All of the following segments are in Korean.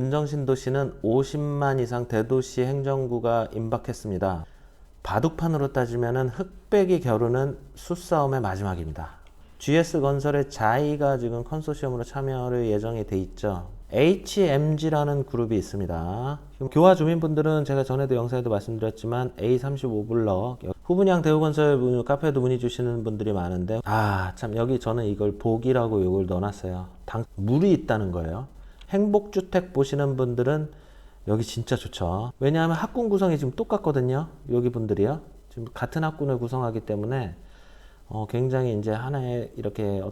운정신도시는 50만 이상 대도시 행정구가 임박했습니다. 바둑판으로 따지면 흑백이 겨루는 수싸움의 마지막입니다. GS건설의 자이가 지금 컨소시엄으로 참여를 예정이 돼 있죠. HMG라는 그룹이 있습니다. 교화 주민분들은 제가 전에도 영상에도 말씀드렸지만 A35블럭 후분양 대우건설 카페에도 문의 주시는 분들이 많은데 참 여기 저는 이걸 복이라고 이걸 넣어놨어요. 물이 있다는 거예요. 행복주택 보시는 분들은 여기 진짜 좋죠. 왜냐하면 학군 구성이 지금 똑같거든요. 여기 분들이요. 지금 같은 학군을 구성하기 때문에 굉장히 이제 하나의 이렇게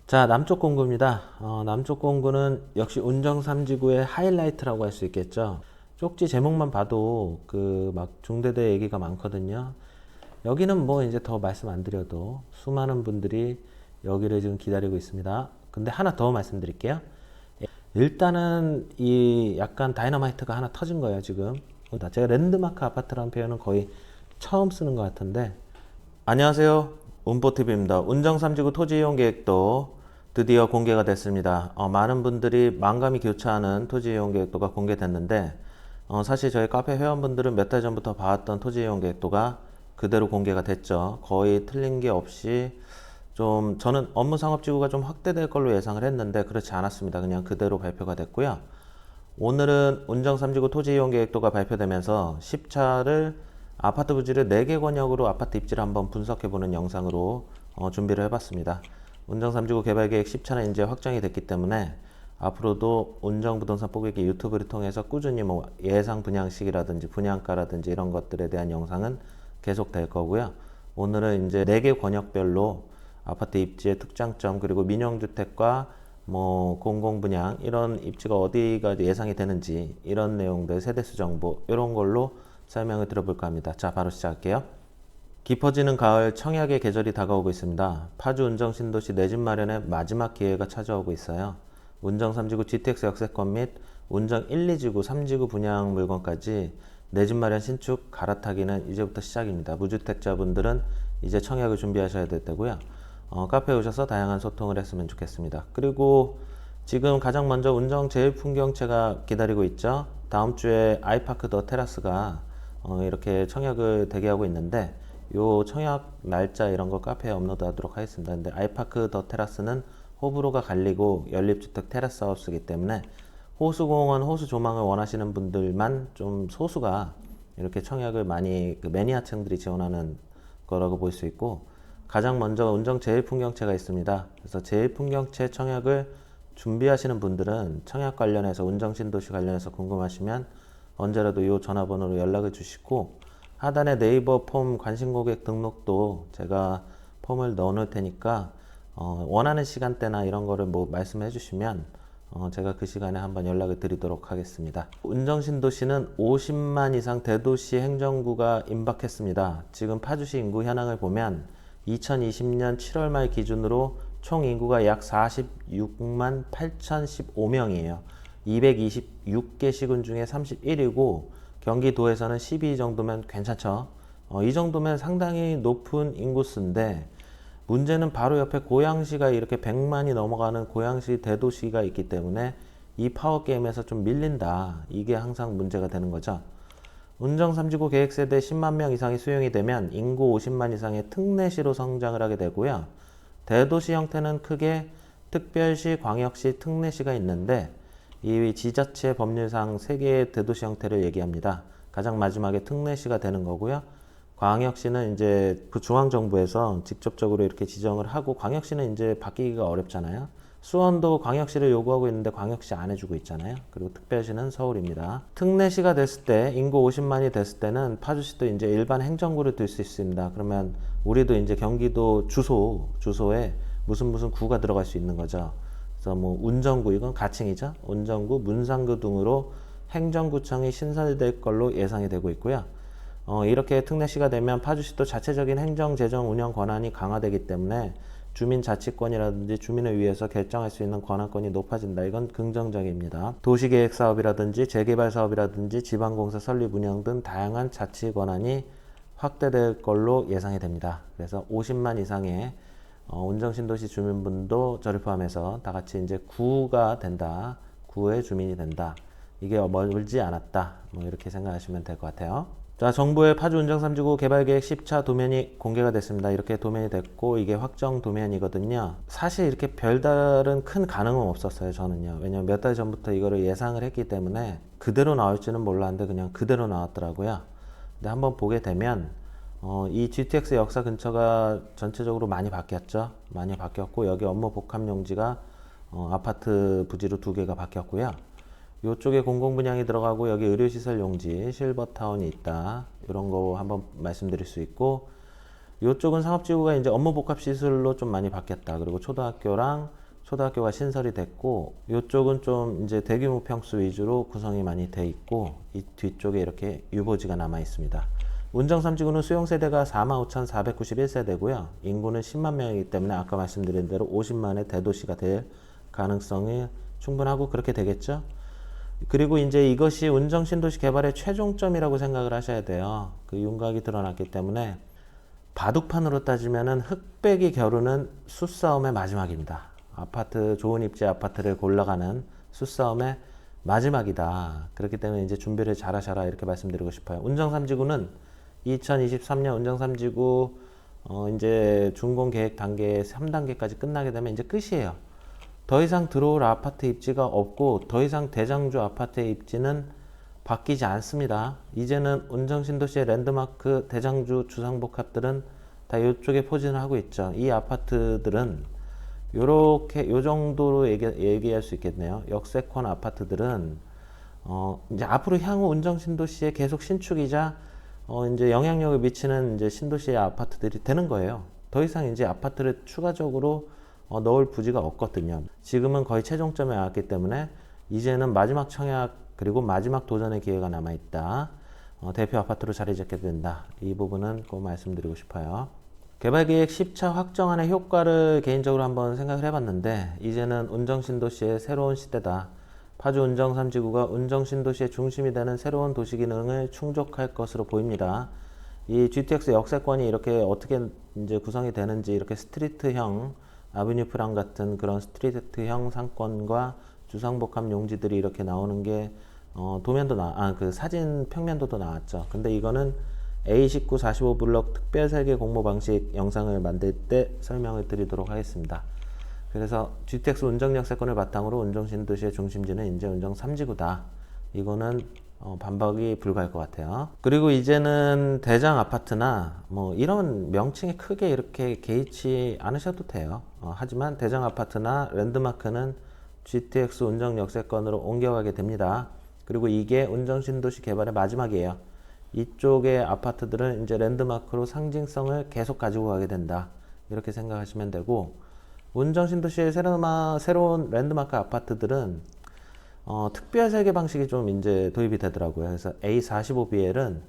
자, 남쪽 공구입니다. 남쪽 공구는 역시 운정 3지구의 하이라이트라고 할 수 있겠죠. 쪽지 제목만 봐도 막 중대대 얘기가 많거든요. 여기는 뭐 이제 더 말씀 안 드려도 수많은 분들이 여기를 지금 기다리고 있습니다. 근데 하나 더 말씀드릴게요. 일단은 이 약간 다이너마이트가 하나 터진 거예요, 지금. 제가 랜드마크 아파트라는 표현은 거의 처음 쓰는 것 같은데. 안녕하세요. 운보TV입니다. 운정 3지구 토지 이용 계획도 드디어 공개가 됐습니다. 많은 분들이 만감이 교차하는 토지 이용 계획도가 공개됐는데, 사실 저희 카페 회원분들은 몇 달 전부터 봐왔던 토지 이용 계획도가 그대로 공개가 됐죠. 거의 틀린 게 없이 저는 업무 상업지구가 좀 확대될 걸로 예상을 했는데 그렇지 않았습니다. 그냥 그대로 발표가 됐고요. 오늘은 운정 3지구 토지 이용 계획도가 발표되면서 10차를 아파트 부지를 4개 권역으로 아파트 입지를 한번 분석해보는 영상으로 준비를 해봤습니다. 운정 3지구 개발계획 10차는 이제 확정이 됐기 때문에 앞으로도 운정부동산 뽀개기 유튜브를 통해서 꾸준히 뭐 예상 분양식이라든지 분양가라든지 이런 것들에 대한 영상은 계속 될 거고요. 오늘은 이제 4개 권역별로 아파트 입지의 특장점 그리고 민영주택과 뭐 공공분양 이런 입지가 어디가 예상이 되는지 이런 내용들 세대수 정보 이런 걸로 설명을 들어볼까 합니다. 자, 바로 시작할게요. 깊어지는 가을 청약의 계절이 다가오고 있습니다. 파주 운정 신도시 내 집 마련의 마지막 기회가 찾아오고 있어요. 운정 3지구 GTX 역세권 및 운정 1, 2지구, 3지구 분양 물건까지 내 집 마련 신축 갈아타기는 이제부터 시작입니다. 무주택자분들은 이제 청약을 준비하셔야 될 때고요. 카페에 오셔서 다양한 소통을 했으면 좋겠습니다. 그리고 지금 가장 먼저 운정 제일풍경채가 기다리고 있죠. 다음 주에 아이파크 더 테라스가 이렇게 청약을 대기하고 있는데 요 청약 날짜 이런 거 카페에 업로드 하도록 하겠습니다. 근데 아이파크 더 테라스는 호불호가 갈리고 연립주택 테라스 하우스이기 때문에 호수공원, 호수조망을 원하시는 분들만 좀 소수가 이렇게 청약을 많이 매니아층들이 지원하는 거라고 볼 수 있고 가장 먼저 운정 제일풍경채가 있습니다. 그래서 제일풍경채 청약을 준비하시는 분들은 청약 관련해서 운정신도시 관련해서 궁금하시면 언제라도 이 전화번호로 연락을 주시고 하단에 네이버 폼 관심고객 등록도 제가 폼을 넣어 놓을 테니까 원하는 시간대나 이런 거를 뭐 말씀해 주시면 제가 그 시간에 한번 연락을 드리도록 하겠습니다. 운정신도시는 50만 이상 대도시 행정구가 임박했습니다. 지금 파주시 인구 현황을 보면 2020년 7월 말 기준으로 총 인구가 약 46만 8,015명이에요. 226개 시군 중에 31이고 경기도에서는 12 정도면 괜찮죠. 이 정도면 상당히 높은 인구수인데 문제는 바로 옆에 고양시가 이렇게 100만이 넘어가는 고양시 대도시가 있기 때문에 이 파워게임에서 좀 밀린다. 이게 항상 문제가 되는 거죠. 운정 3지구 계획세대 10만 명 이상이 수용이 되면 인구 50만 이상의 특례시로 성장을 하게 되고요. 대도시 형태는 크게 특별시, 광역시, 특례시가 있는데 이 지자체 법률상 3개의 대도시 형태를 얘기합니다. 가장 마지막에 특례시가 되는 거고요. 광역시는 이제 그 중앙정부에서 직접적으로 이렇게 지정을 하고 광역시는 이제 바뀌기가 어렵잖아요. 수원도 광역시를 요구하고 있는데 광역시 안 해주고 있잖아요. 그리고 특별시는 서울입니다. 특례시가 됐을 때 인구 50만이 됐을 때는 파주시도 이제 일반 행정구를 들 수 있습니다. 그러면 우리도 이제 경기도 주소에 무슨 구가 들어갈 수 있는 거죠. 그래서 뭐 운정구 이건 가칭이죠. 운정구, 문상구 등으로 행정구청이 신설될 걸로 예상이 되고 있고요. 이렇게 특례시가 되면 파주시도 자체적인 행정, 재정, 운영 권한이 강화되기 때문에 주민자치권이라든지 주민을 위해서 결정할 수 있는 권한권이 높아진다. 이건 긍정적입니다. 도시계획 사업이라든지 재개발 사업이라든지 지방공사 설립 운영 등 다양한 자치 권한이 확대될 걸로 예상이 됩니다. 그래서 50만 이상의 운정신도시 주민분도 저를 포함해서 다 같이 이제 구가 된다. 구의 주민이 된다. 이게 멀지 않았다. 뭐 이렇게 생각하시면 될 것 같아요. 자, 정부의 파주 운정 3지구 개발 계획 10차 도면이 공개가 됐습니다. 이렇게 도면이 됐고 이게 확정 도면이거든요. 사실 이렇게 별다른 큰 가능은 없었어요. 저는요. 왜냐면 몇 달 전부터 이거를 예상을 했기 때문에 그대로 나올지는 몰랐는데 그냥 그대로 나왔더라고요. 근데 한번 보게 되면 이 GTX 역사 근처가 전체적으로 많이 바뀌었죠. 많이 바뀌었고 여기 업무 복합 용지가 아파트 부지로 2개가 바뀌었고요. 이쪽에 공공분양이 들어가고 여기 의료시설 용지 실버타운이 있다. 이런 거 한번 말씀드릴 수 있고 이쪽은 상업지구가 이제 업무복합시설로 좀 많이 바뀌었다. 그리고 초등학교가 신설이 됐고 이쪽은 좀 이제 대규모 평수 위주로 구성이 많이 돼 있고 이 뒤쪽에 이렇게 유보지가 남아 있습니다. 운정 3지구는 수용세대가 45,491세대고요. 인구는 10만 명이기 때문에 아까 말씀드린 대로 50만의 대도시가 될 가능성이 충분하고 그렇게 되겠죠. 그리고 이제 이것이 운정 신도시 개발의 최종점이라고 생각을 하셔야 돼요. 그 윤곽이 드러났기 때문에 바둑판으로 따지면은 흑백이 겨루는 수싸움의 마지막입니다. 좋은 입지 아파트를 골라가는 수싸움의 마지막이다. 그렇기 때문에 이제 준비를 잘 하셔라 이렇게 말씀드리고 싶어요. 운정 3지구는 2023년 운정 3지구 이제 준공 계획 단계 3단계까지 끝나게 되면 이제 끝이에요. 더 이상 들어올 아파트 입지가 없고 더 이상 대장주 아파트의 입지는 바뀌지 않습니다. 이제는 운정 신도시의 랜드마크 대장주 주상복합들은 다 이쪽에 포진을 하고 있죠. 이 아파트들은 요렇게 요 정도로 얘기할 수 있겠네요. 역세권 아파트들은 이제 앞으로 향후 운정 신도시에 계속 신축이자 이제 영향력을 미치는 이제 신도시의 아파트들이 되는 거예요. 더 이상 이제 아파트를 추가적으로 넣을 부지가 없거든요. 지금은 거의 최종점에 왔기 때문에 이제는 마지막 청약 그리고 마지막 도전의 기회가 남아있다. 대표 아파트로 자리 잡게 된다. 이 부분은 꼭 말씀드리고 싶어요. 개발계획 10차 확정안의 효과를 개인적으로 한번 생각을 해봤는데 이제는 운정신도시의 새로운 시대다. 파주 운정 3지구가 운정신도시의 중심이 되는 새로운 도시 기능을 충족할 것으로 보입니다. 이 GTX 역세권이 이렇게 어떻게 이제 구성이 되는지 이렇게 스트리트형 아비뉴 프랑 같은 그런 스트리트형 상권과 주상복합 용지들이 이렇게 나오는 게 도면도 그 사진 평면도도 나왔죠. 근데 이거는 A19 45 블럭 특별 설계 공모 방식 영상을 만들 때 설명을 드리도록 하겠습니다. 그래서 GTX 운정 역세권을 바탕으로 운정 신도시의 중심지는 이제 운정 3지구다. 이거는 반박이 불가할 것 같아요. 그리고 이제는 대장 아파트나 뭐 이런 명칭에 크게 이렇게 개의치 않으셔도 돼요. 하지만 대장 아파트나 랜드마크는 GTX 운정 역세권으로 옮겨가게 됩니다. 그리고 이게 운정 신도시 개발의 마지막이에요. 이쪽의 아파트들은 이제 랜드마크로 상징성을 계속 가지고 가게 된다. 이렇게 생각하시면 되고 운정 신도시의 새로운 랜드마크 아파트들은 특별 설계 방식이 좀 이제 도입이 되더라고요. 그래서 A45BL은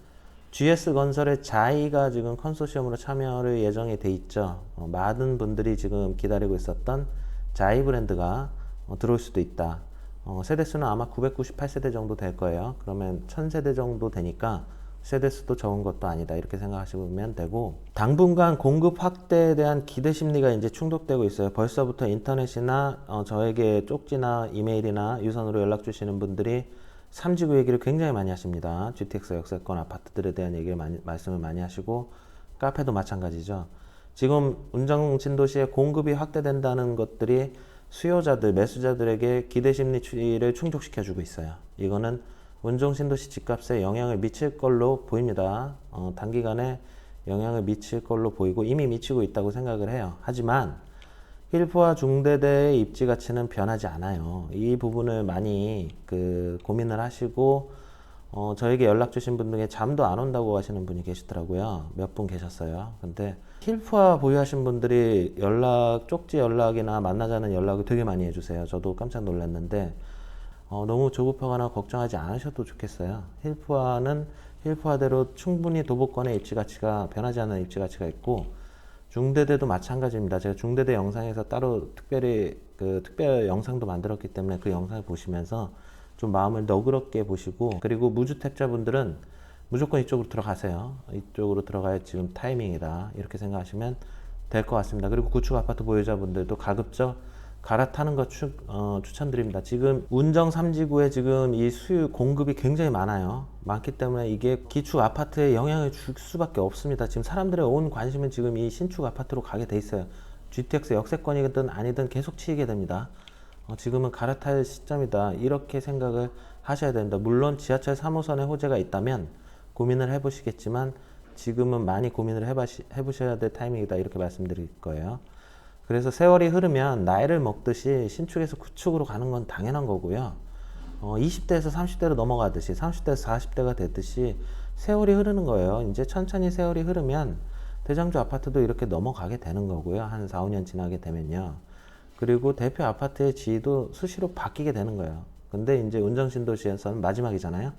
GS건설의 자이가 지금 컨소시엄으로 참여를 예정이 돼 있죠. 많은 분들이 지금 기다리고 있었던 자이 브랜드가 들어올 수도 있다. 세대수는 아마 998세대 정도 될 거예요. 그러면 1000세대 정도 되니까 세대수도 적은 것도 아니다. 이렇게 생각하시면 되고 당분간 공급 확대에 대한 기대 심리가 이제 충족되고 있어요. 벌써부터 인터넷이나 저에게 쪽지나 이메일이나 유선으로 연락 주시는 분들이 3지구 얘기를 굉장히 많이 하십니다. GTX 역세권 아파트들에 대한 얘기를 말씀을 많이 하시고 카페도 마찬가지죠. 지금 운정 신도시의 공급이 확대된다는 것들이 수요자들, 매수자들에게 기대 심리를 충족시켜주고 있어요. 이거는 운정 신도시 집값에 영향을 미칠 걸로 보입니다. 단기간에 영향을 미칠 걸로 보이고 이미 미치고 있다고 생각을 해요. 하지만 힐프와 중대대의 입지 가치는 변하지 않아요. 이 부분을 많이 고민을 하시고 저에게 연락 주신 분 중에 잠도 안 온다고 하시는 분이 계시더라고요. 몇 분 계셨어요. 근데 힐프와 보유하신 분들이 쪽지 연락이나 만나자는 연락을 되게 많이 해주세요. 저도 깜짝 놀랐는데 너무 조급하거나 걱정하지 않으셔도 좋겠어요. 힐프와는 힐프와대로 충분히 도보권의 입지 가치가 변하지 않는 입지 가치가 있고 중대대도 마찬가지입니다. 제가 중대대 영상에서 따로 특별히 특별 영상도 만들었기 때문에 그 영상을 보시면서 좀 마음을 너그럽게 보시고 그리고 무주택자분들은 무조건 이쪽으로 들어가세요. 이쪽으로 들어가야 지금 타이밍이다. 이렇게 생각하시면 될 것 같습니다. 그리고 구축 아파트 보유자분들도 가급적 갈아타는 거 추천드립니다. 지금 운정 3지구에 지금 이 수요 공급이 굉장히 많기 때문에 이게 기축 아파트에 영향을 줄 수밖에 없습니다. 지금 사람들의 온 관심은 지금 이 신축 아파트로 가게 돼 있어요. GTX 역세권이든 아니든 계속 치이게 됩니다. 지금은 갈아탈 시점이다, 이렇게 생각을 하셔야 됩니다. 물론 지하철 3호선에 호재가 있다면 고민을 해보시겠지만 지금은 많이 고민을 해보셔야 될 타이밍이다, 이렇게 말씀드릴 거예요. 그래서 세월이 흐르면 나이를 먹듯이 신축에서 구축으로 가는 건 당연한 거고요. 20대에서 30대로 넘어가듯이 30대에서 40대가 됐듯이 세월이 흐르는 거예요. 이제 천천히 세월이 흐르면 대장주 아파트도 이렇게 넘어가게 되는 거고요. 한 4, 5년 지나게 되면요. 그리고 대표 아파트의 지위도 수시로 바뀌게 되는 거예요. 근데 이제 운정신도시에서는 마지막이잖아요.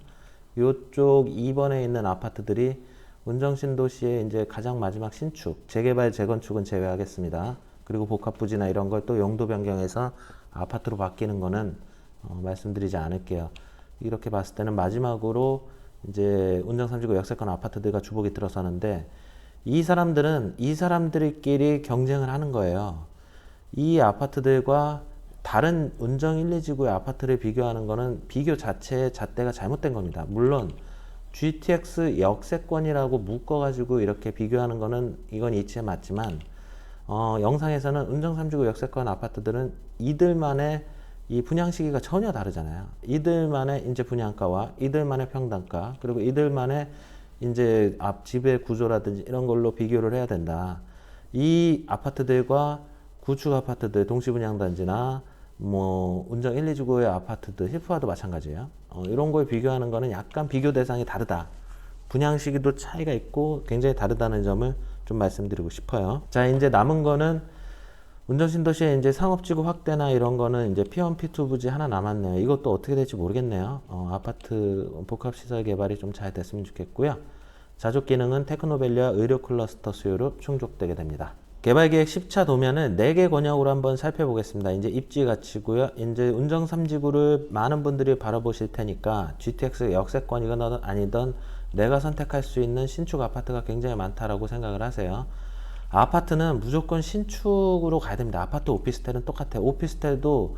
이쪽 2번에 있는 아파트들이 운정신도시의 이제 가장 마지막 신축, 재개발, 재건축은 제외하겠습니다. 그리고 복합부지나 이런 걸 또 용도 변경해서 아파트로 바뀌는 거는 말씀드리지 않을게요. 이렇게 봤을 때는 마지막으로 이제 운정 3지구 역세권 아파트들과 주복이 들어서는데, 이 사람들끼리 경쟁을 하는 거예요. 이 아파트들과 다른 운정 1, 2지구의 아파트를 비교하는 거는 비교 자체의 잣대가 잘못된 겁니다. 물론 GTX 역세권이라고 묶어가지고 이렇게 비교하는 거는 이건 이치에 맞지만, 영상에서는 운정 3지구 역세권 아파트들은 이들만의 이 분양 시기가 전혀 다르잖아요. 이들만의 이제 분양가와 이들만의 평당가, 그리고 이들만의 이제 앞 집의 구조라든지 이런 걸로 비교를 해야 된다. 이 아파트들과 구축 아파트들, 동시분양단지나 뭐 운정 1, 2지구의 아파트들, 힐프와도 마찬가지예요. 이런 걸 비교하는 거는 약간 비교 대상이 다르다. 분양 시기도 차이가 있고 굉장히 다르다는 점을 좀 말씀드리고 싶어요. 자, 이제 남은 거는 운정신도시의 이제 상업지구 확대나 이런 거는 이제 P1, P2 부지 하나 남았네요. 이것도 어떻게 될지 모르겠네요. 아파트 복합시설 개발이 좀 잘 됐으면 좋겠고요. 자족 기능은 테크노밸리와 의료 클러스터 수요로 충족되게 됩니다. 개발계획 10차 도면은 4개 권역으로 한번 살펴보겠습니다. 이제 입지 가치고요. 이제 운정 3지구를 많은 분들이 바라보실 테니까 GTX 역세권이건 아니든 내가 선택할 수 있는 신축 아파트가 굉장히 많다라고 생각을 하세요. 아파트는 무조건 신축으로 가야 됩니다. 아파트, 오피스텔은 똑같아요. 오피스텔도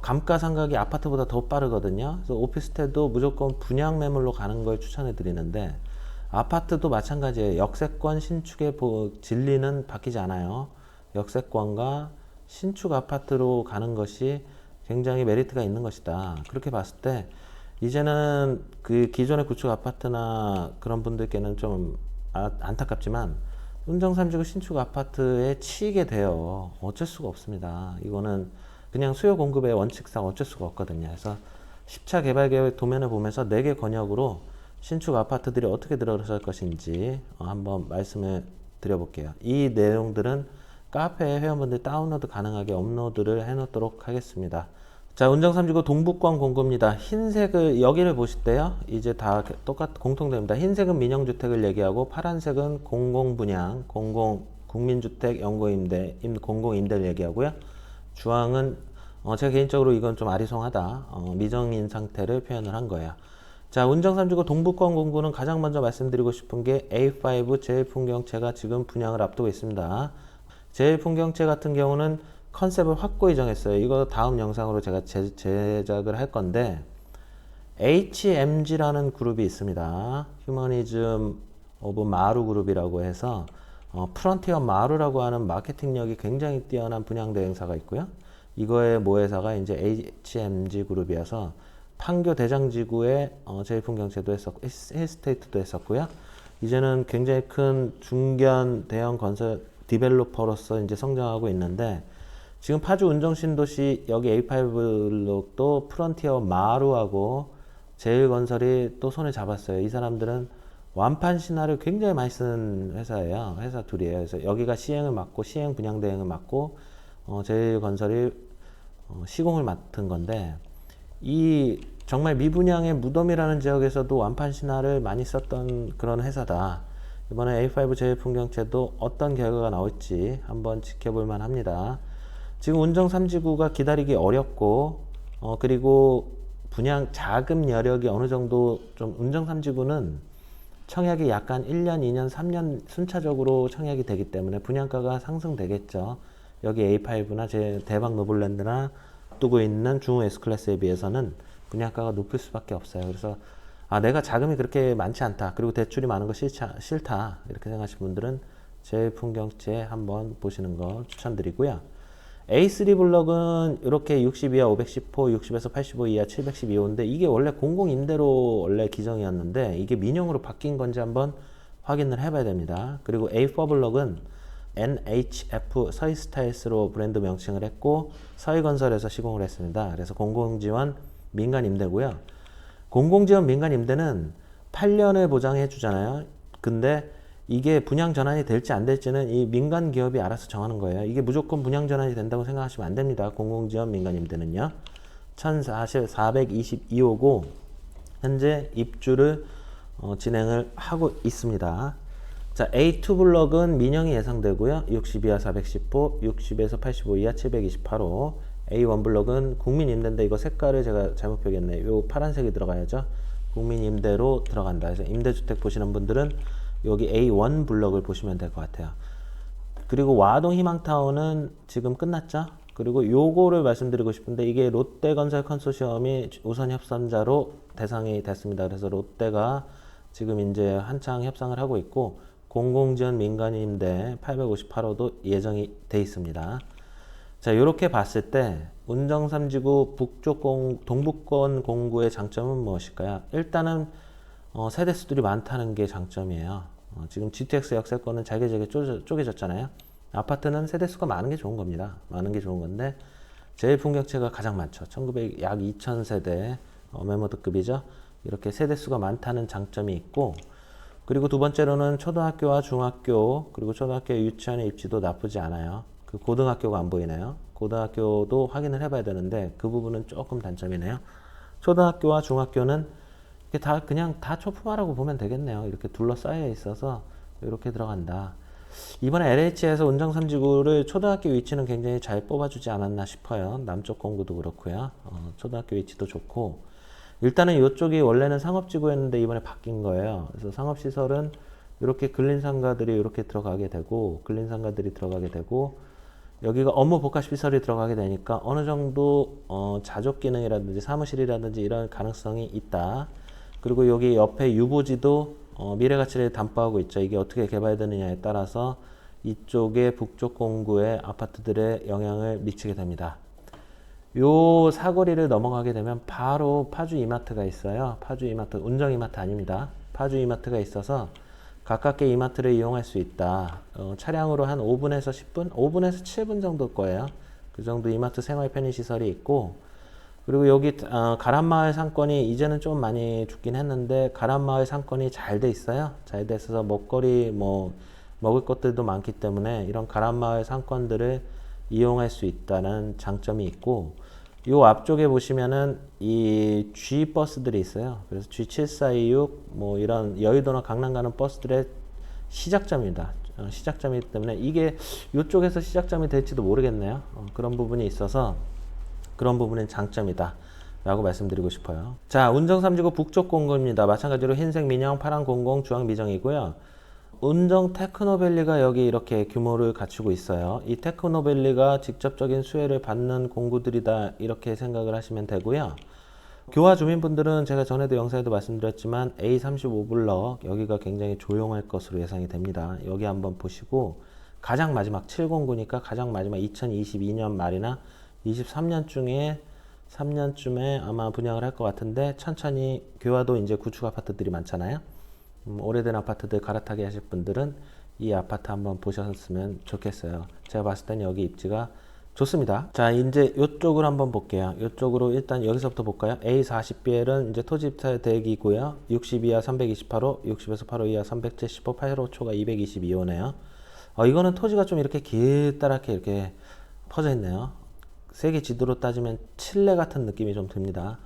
감가상각이 아파트보다 더 빠르거든요. 그래서 오피스텔도 무조건 분양 매물로 가는 걸 추천해 드리는데, 아파트도 마찬가지예요. 역세권, 신축의 진리는 바뀌지 않아요. 역세권과 신축 아파트로 가는 것이 굉장히 메리트가 있는 것이다. 그렇게 봤을 때 이제는 그 기존의 구축 아파트나 그런 분들께는 좀 안타깝지만 운정 3지구 신축 아파트에 치이게 돼요. 어쩔 수가 없습니다. 이거는 그냥 수요 공급의 원칙상 어쩔 수가 없거든요. 그래서 10차 개발 계획 도면을 보면서 4개 권역으로 신축 아파트들이 어떻게 들어설 것인지 한번 말씀을 드려볼게요. 이 내용들은 카페에 회원분들 다운로드 가능하게 업로드를 해놓도록 하겠습니다. 자, 운정 3지구 동북권 공고입니다. 흰색을 여기를 보실 때요, 이제 다 공통됩니다. 흰색은 민영주택을 얘기하고 파란색은 공공분양, 국민주택, 연구임대, 공공임대를 얘기하고요. 주황은 제가 개인적으로 이건 좀 아리송하다, 미정인 상태를 표현을 한 거예요. 자, 운정 3지구 동북권 공구는 가장 먼저 말씀드리고 싶은 게 A5 제일풍경채가 지금 분양을 앞두고 있습니다. 제일풍경채 같은 경우는 컨셉을 확고히 정했어요. 이거 다음 영상으로 제가 제작을 할 건데, HMG라는 그룹이 있습니다. 휴머니즘 오브 마루 그룹이라고 해서 프론티어 마루라고 하는 마케팅력이 굉장히 뛰어난 분양 대행사가 있고요. 이거의 모회사가 이제 HMG 그룹이어서 판교 대장지구에 제일풍경채도 했었고 힐스테이트도 했었고요. 이제는 굉장히 큰 중견 대형 건설 디벨로퍼로서 이제 성장하고 있는데, 지금 파주 운정신도시 여기 A5블록도 프론티어 마루하고 제일건설이 또 손을 잡았어요. 이 사람들은 완판 신화를 굉장히 많이 쓰는 회사예요. 회사 둘이에요. 그래서 여기가 시행을 맡고 시행 분양 대행을 맡고 제일건설이 시공을 맡은 건데, 이 정말 미분양의 무덤이라는 지역에서도 완판 신화를 많이 썼던 그런 회사다. 이번에 A5 제일풍경채도 어떤 결과가 나올지 한번 지켜볼 만합니다. 지금 운정 3지구가 기다리기 어렵고 그리고 분양 자금 여력이 어느 정도 좀, 운정 3지구는 청약이 약간 1년, 2년, 3년 순차적으로 청약이 되기 때문에 분양가가 상승되겠죠. 여기 A5나 제 대박 노블랜드나 두고 있는 중후 S클래스에 비해서는 분양가가 높을 수밖에 없어요. 그래서 내가 자금이 그렇게 많지 않다. 그리고 대출이 많은 거 싫다. 이렇게 생각하시는 분들은 제일풍경채 한번 보시는 거 추천드리고요. A3 블럭은 이렇게 60 이하 510호, 60에서 85 이하 712호인데 이게 원래 공공 임대로 원래 기정이었는데 이게 민영으로 바뀐 건지 한번 확인을 해봐야 됩니다. 그리고 A4 블럭은 NHF 서희스타일스로 브랜드 명칭을 했고 서희건설에서 시공을 했습니다. 그래서 공공지원 민간 임대고요. 공공지원 민간 임대는 8년을 보장해 주잖아요. 근데 이게 분양 전환이 될지 안 될지는 이 민간 기업이 알아서 정하는 거예요. 이게 무조건 분양 전환이 된다고 생각하시면 안 됩니다. 공공지원 민간 임대는요. 1422호고 현재 입주를 진행을 하고 있습니다. 자, A2 블럭은 민영이 예상되고요. 60 이하 410호, 60에서 85 이하 728호. A1 블럭은 국민 임대인데 이거 색깔을 제가 잘못 표기했네요. 요 파란색이 들어가야죠. 국민 임대로 들어간다. 그래서 임대주택 보시는 분들은 여기 A1 블럭을 보시면 될 것 같아요. 그리고 와동 희망타운은 지금 끝났죠. 그리고 요거를 말씀드리고 싶은데 이게 롯데건설 컨소시엄이 우선 협상자로 대상이 됐습니다. 그래서 롯데가 지금 이제 한창 협상을 하고 있고 공공지원 민간임대 858호도 예정이 돼 있습니다. 자, 이렇게 봤을 때 운정 3지구 동북권 공구의 장점은 무엇일까요? 일단은 세대수들이 많다는 게 장점이에요. 지금 GTX 역세권은 잘게 쪼개졌잖아요. 아파트는 세대수가 많은 게 좋은 겁니다. 많은 게 좋은 건데 제일풍경채가 가장 많죠. 약 2000세대 매모드급이죠. 이렇게 세대수가 많다는 장점이 있고 그리고 두 번째로는 초등학교와 중학교 그리고 초등학교 유치원의 입지도 나쁘지 않아요. 그 고등학교가 안 보이네요. 고등학교도 확인을 해봐야 되는데 그 부분은 조금 단점이네요. 초등학교와 중학교는 그냥 다 초품화라고 보면 되겠네요. 이렇게 둘러싸여 있어서 이렇게 들어간다. 이번에 LH에서 운정 3지구를 초등학교 위치는 굉장히 잘 뽑아주지 않았나 싶어요. 남쪽 공구도 그렇고요. 초등학교 위치도 좋고 일단은 이쪽이 원래는 상업지구였는데 이번에 바뀐 거예요. 그래서 상업시설은 이렇게 근린상가들이 이렇게 들어가게 되고 여기가 업무 복합시설이 들어가게 되니까 어느 정도 자족 기능이라든지 사무실이라든지 이런 가능성이 있다. 그리고 여기 옆에 유보지도 미래가치를 담보하고 있죠. 이게 어떻게 개발되느냐에 따라서 이쪽의 북쪽 공구의 아파트들의 영향을 미치게 됩니다. 요 사거리를 넘어가게 되면 바로 파주 이마트가 있어요. 파주 이마트, 운정 이마트 아닙니다. 파주 이마트가 있어서 가깝게 이마트를 이용할 수 있다. 차량으로 한 5분에서 10분? 5분에서 7분 정도 거예요. 그 정도 이마트 생활 편의시설이 있고 그리고 여기 가란마을 상권이 이제는 좀 많이 죽긴 했는데 가란마을 상권이 잘 돼 있어요. 잘 돼 있어서 먹거리 먹을 것들도 많기 때문에 이런 가란마을 상권들을 이용할 수 있다는 장점이 있고 요 앞쪽에 보시면은 이 G 버스들이 있어요. 그래서 G7426 이런 여의도나 강남 가는 버스들의 시작점입니다. 시작점이기 때문에 이게 이쪽에서 시작점이 될지도 모르겠네요. 그런 부분이 있어서 그런 부분은 장점이다 라고 말씀드리고 싶어요. 자, 운정 3지구 북쪽 공구입니다. 마찬가지로 흰색 민영, 파란 공공, 주황 미정이고요. 운정 테크노밸리가 여기 이렇게 규모를 갖추고 있어요. 이 테크노밸리가 직접적인 수혜를 받는 공구들이다 이렇게 생각을 하시면 되고요. 교화 주민분들은 제가 전에도 영상에도 말씀드렸지만 A35 블럭 여기가 굉장히 조용할 것으로 예상이 됩니다. 여기 한번 보시고 가장 마지막 709니까 가장 마지막 2022년 말이나 3년쯤에 아마 분양을 할 것 같은데 천천히 교화도 이제 구축 아파트들이 많잖아요. 오래된 아파트들 갈아타게 하실 분들은 이 아파트 한번 보셨으면 좋겠어요. 제가 봤을 때는 여기 입지가 좋습니다. 자, 이제 이쪽으로 한번 볼게요. 이쪽으로 일단 여기서부터 볼까요? A40BL은 이제 토지입찰 대기고요. 60 이하 328호, 60에서 8호 이하 375, 8호 초가 222호네요. 이거는 토지가 좀 이렇게 길다랗게 이렇게 퍼져 있네요. 세계 지도로 따지면 칠레 같은 느낌이 좀 듭니다.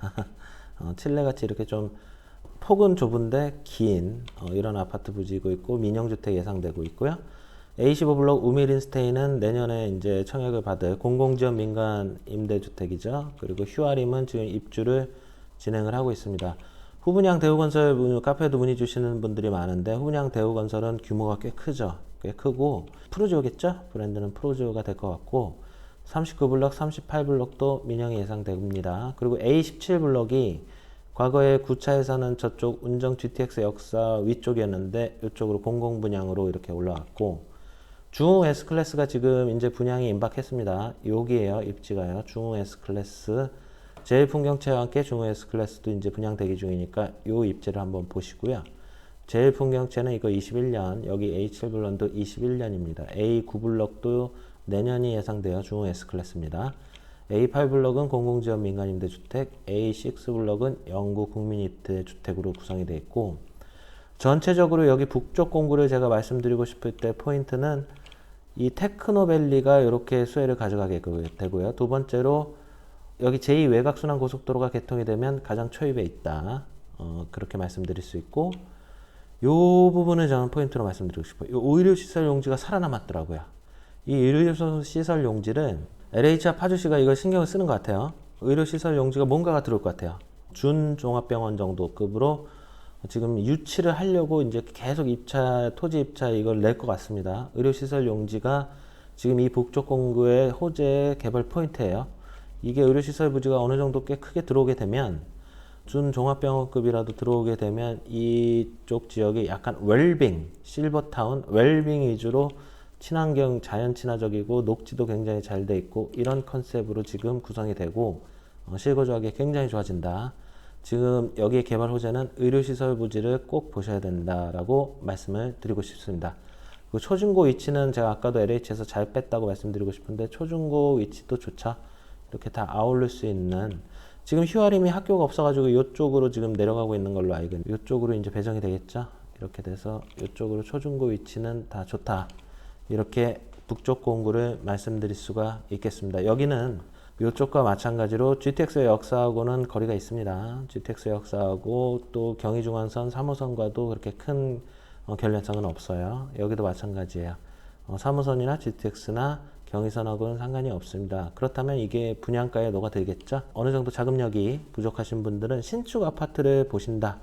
칠레 같이 이렇게 좀 폭은 좁은데 긴 이런 아파트 부지고 있고 민영주택 예상되고 있고요. A15 블록 우미린스테이는 내년에 이제 청약을 받을 공공지원 민간 임대주택이죠. 그리고 휴아림은 지금 입주를 진행을 하고 있습니다. 후분양 대우건설 카페에도 문의 주시는 분들이 많은데, 후분양 대우건설은 규모가 꽤 크죠. 꽤 크고 프로지오겠죠. 브랜드는 프로지오가 될 것 같고 39블럭, 38블럭도 민영이 예상됩니다. 그리고 A17블럭이 과거에 9차에서는 저쪽 운정 GTX 역사 위쪽이었는데 이쪽으로 공공 분양으로 이렇게 올라왔고, 중흥 S클래스가 지금 이제 분양이 임박했습니다. 여기에요. 입지가요. 중흥 S클래스 제일풍경채와 함께 중흥 S클래스도 이제 분양 대기 중이니까 요 입지를 한번 보시고요. 제일풍경채는 이거 21년, 여기 A7블럭도 21년입니다. A9블럭도 내년이 예상돼요. 중흥 S클래스입니다. A8블럭은 공공지원 민간임대주택, A6블럭은 영구 국민임대주택으로 구성이 되어 있고, 전체적으로 여기 북쪽 공구를 제가 말씀드리고 싶을 때 포인트는 이 테크노밸리가 이렇게 수혜를 가져가게 되고요. 두 번째로 여기 제2 외곽순환고속도로가 개통이 되면 가장 초입에 있다. 그렇게 말씀드릴 수 있고, 요 부분을 저는 포인트로 말씀드리고 싶어요. 요 의료시설 용지가 살아남았더라고요. 이 의료시설 용지를 LH와 파주시가 이걸 신경을 쓰는 것 같아요. 의료시설 용지가 뭔가가 들어올 것 같아요. 준종합병원 정도 급으로 지금 유치를 하려고 이제 계속 입찰, 토지 입찰 이걸 낼 것 같습니다. 의료시설 용지가 지금 이 북쪽 공구의 호재 개발 포인트예요. 이게 의료시설 부지가 어느 정도 꽤 크게 들어오게 되면, 준종합병원급이라도 들어오게 되면 이쪽 지역이 약간 웰빙, 실버타운, 웰빙 위주로 친환경, 자연 친화적이고 녹지도 굉장히 잘 돼 있고 이런 컨셉으로 지금 구성이 되고 실거주하기 굉장히 좋아진다. 지금 여기에 개발 호재는 의료시설 부지를 꼭 보셔야 된다라고 말씀을 드리고 싶습니다. 그 초중고 위치는 제가 아까도 LH에서 잘 뺐다고 말씀드리고 싶은데, 초중고 위치도 좋죠. 이렇게 다 아울릴 수 있는, 지금 휴아림이 학교가 없어가지고 이쪽으로 지금 내려가고 있는 걸로 알거든요. 이쪽으로 이제 배정이 되겠죠. 이렇게 돼서 이쪽으로 초중고 위치는 다 좋다. 이렇게 북쪽 공구를 말씀드릴 수가 있겠습니다. 여기는 이쪽과 마찬가지로 GTX 역사하고는 거리가 있습니다. GTX 역사하고 또 경의중앙선 3호선과도 그렇게 큰 결례성은 없어요. 여기도 마찬가지예요. 3호선이나 GTX나 경의선하고는 상관이 없습니다. 그렇다면 이게 분양가에 녹아들겠죠? 어느 정도 자금력이 부족하신 분들은 신축 아파트를 보신다.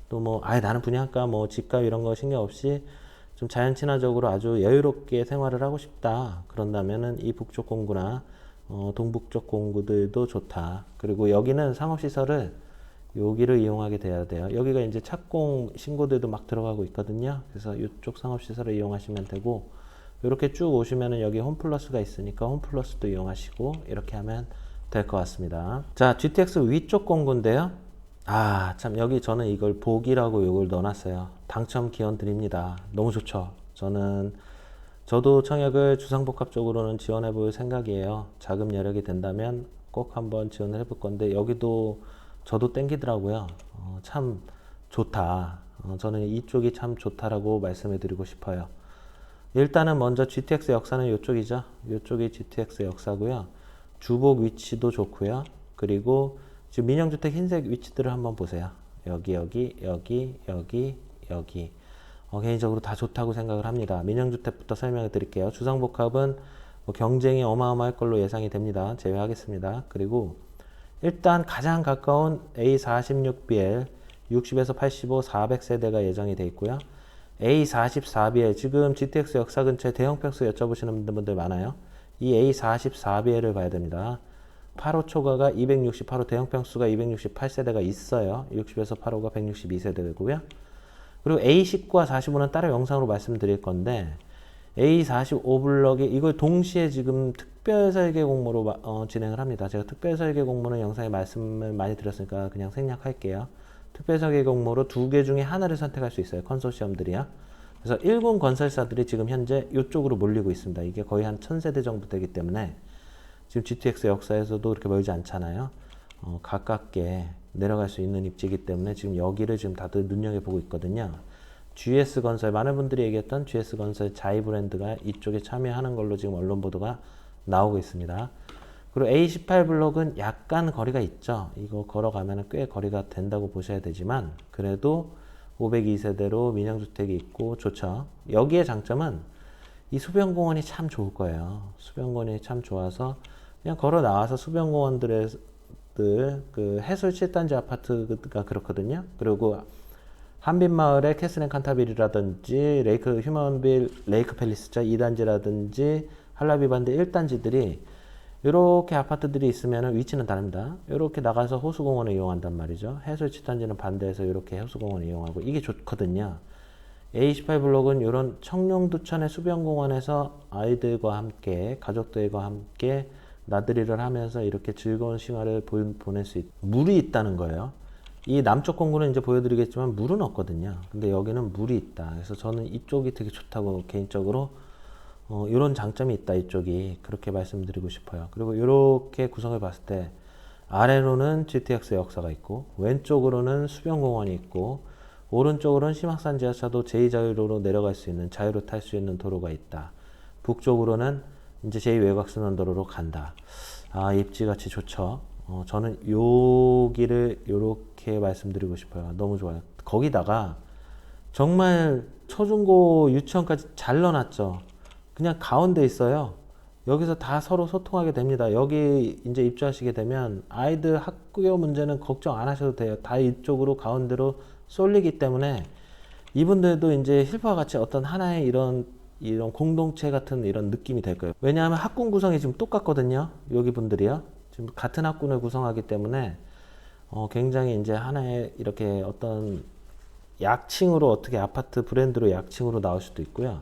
또 뭐, 나는 분양가, 뭐, 집값 이런 거 신경 없이 좀 자연 친화적으로 아주 여유롭게 생활을 하고 싶다. 그런다면은 이 북쪽 공구나 동북쪽 공구들도 좋다. 그리고 여기는 상업시설을 여기를 이용하게 돼야 돼요. 여기가 이제 착공 신고들도 막 들어가고 있거든요. 그래서 이쪽 상업시설을 이용하시면 되고, 이렇게 쭉 오시면은 여기 홈플러스가 있으니까 홈플러스도 이용하시고 이렇게 하면 될 것 같습니다. 자, GTX 위쪽 공구인데요. 참 여기 저는 이걸 복이라고 이걸 넣어놨어요. 당첨 기원 드립니다. 너무 좋죠. 저도 청약을 주상복합 쪽으로는 지원해 볼 생각이에요. 자금 여력이 된다면 꼭 한번 지원을 해볼 건데, 여기도 저도 땡기더라고요. 참 좋다. 저는 이쪽이 참 좋다라고 말씀해 드리고 싶어요. 일단은 먼저 GTX 역사는 이쪽이죠. 이쪽이 GTX 역사고요. 주복 위치도 좋고요. 그리고 지금 민영주택 흰색 위치들을 한번 보세요. 여기. 개인적으로 다 좋다고 생각을 합니다. 민영주택부터 설명해 드릴게요. 주상복합은 경쟁이 어마어마할 걸로 예상이 됩니다. 제외하겠습니다. 그리고 일단 가장 가까운 A46BL 60에서 85 400세대가 예정이 되어 있고요. A44BL, 지금 GTX 역사 근처에 대형평수 여쭤보시는 분들 많아요. 이 A44BL을 봐야 됩니다. 8호 초과가 268호, 대형평수가 268세대가 있어요. 60에서 8호가 162세대고요. 그리고 A19와 45는 따로 영상으로 말씀드릴 건데, A45블럭이 이걸 동시에 지금 특별설계 공모로 진행을 합니다. 제가 특별설계 공모는 영상에 말씀을 많이 드렸으니까 그냥 생략할게요. 특별설계 공모로 두 개 중에 하나를 선택할 수 있어요. 컨소시엄들이요. 그래서 1군 건설사들이 지금 현재 이쪽으로 몰리고 있습니다. 이게 거의 한 1000세대 정도 되기 때문에 지금 GTX 역사에서도 그렇게 멀지 않잖아요. 가깝게 내려갈 수 있는 입지이기 때문에 지금 여기를 지금 다들 눈여겨보고 있거든요. GS건설, 많은 분들이 얘기했던 GS건설 자이 브랜드가 이쪽에 참여하는 걸로 지금 언론 보도가 나오고 있습니다. 그리고 A18블럭은 약간 거리가 있죠. 이거 걸어가면 꽤 거리가 된다고 보셔야 되지만, 그래도 502세대로 민영주택이 있고 좋죠. 여기의 장점은 이 수변공원이 참 좋을 거예요. 수변공원이 참 좋아서 그냥 걸어 나와서 수변공원들을 아파트들, 그 해솔 7단지 아파트가 그렇거든요. 그리고 한빛마을의 캐슬앤 칸타빌이라든지 레이크 휴먼빌 레이크 팰리스자 2단지라든지 할라비반드 1단지들이 이렇게 아파트들이 있으면 위치는 다릅니다. 이렇게 나가서 호수공원을 이용한단 말이죠. 해솔 7단지는 반대해서 이렇게 호수공원을 이용하고 이게 좋거든요. A28 블록은 이런 청룡두천의 수변공원에서 아이들과 함께 가족들과 함께 나들이를 하면서 이렇게 즐거운 시간을 보낼 수 물이 있다는 거예요. 이 남쪽 공구는 이제 보여드리겠지만 물은 없거든요. 근데 여기는 물이 있다. 그래서 저는 이쪽이 되게 좋다고 개인적으로 이런 장점이 있다. 이쪽이 그렇게 말씀드리고 싶어요. 그리고 이렇게 구성을 봤을 때 아래로는 GTX 역사가 있고 왼쪽으로는 수변공원이 있고 오른쪽으로는 심학산 지하차도 제2자유로로 내려갈 수 있는 자유로 탈 수 있는 도로가 있다. 북쪽으로는 이제 제2외곽순환도로로 간다. 아, 입지같이 좋죠. 저는 여기를 이렇게 말씀드리고 싶어요. 너무 좋아요. 거기다가 정말 초중고 유치원까지 잘 넣어놨죠. 그냥 가운데 있어요. 여기서 다 서로 소통하게 됩니다. 여기 이제 입주하시게 되면 아이들 학교 문제는 걱정 안 하셔도 돼요. 다 이쪽으로 가운데로 쏠리기 때문에 이분들도 이제 힐프와 같이 어떤 하나의 이런 공동체 같은 이런 느낌이 될 거예요. 왜냐하면 학군 구성이 지금 똑같거든요. 여기 분들이요. 지금 같은 학군을 구성하기 때문에 굉장히 이제 하나의 이렇게 어떤 약칭으로 어떻게 아파트 브랜드로 약칭으로 나올 수도 있고요.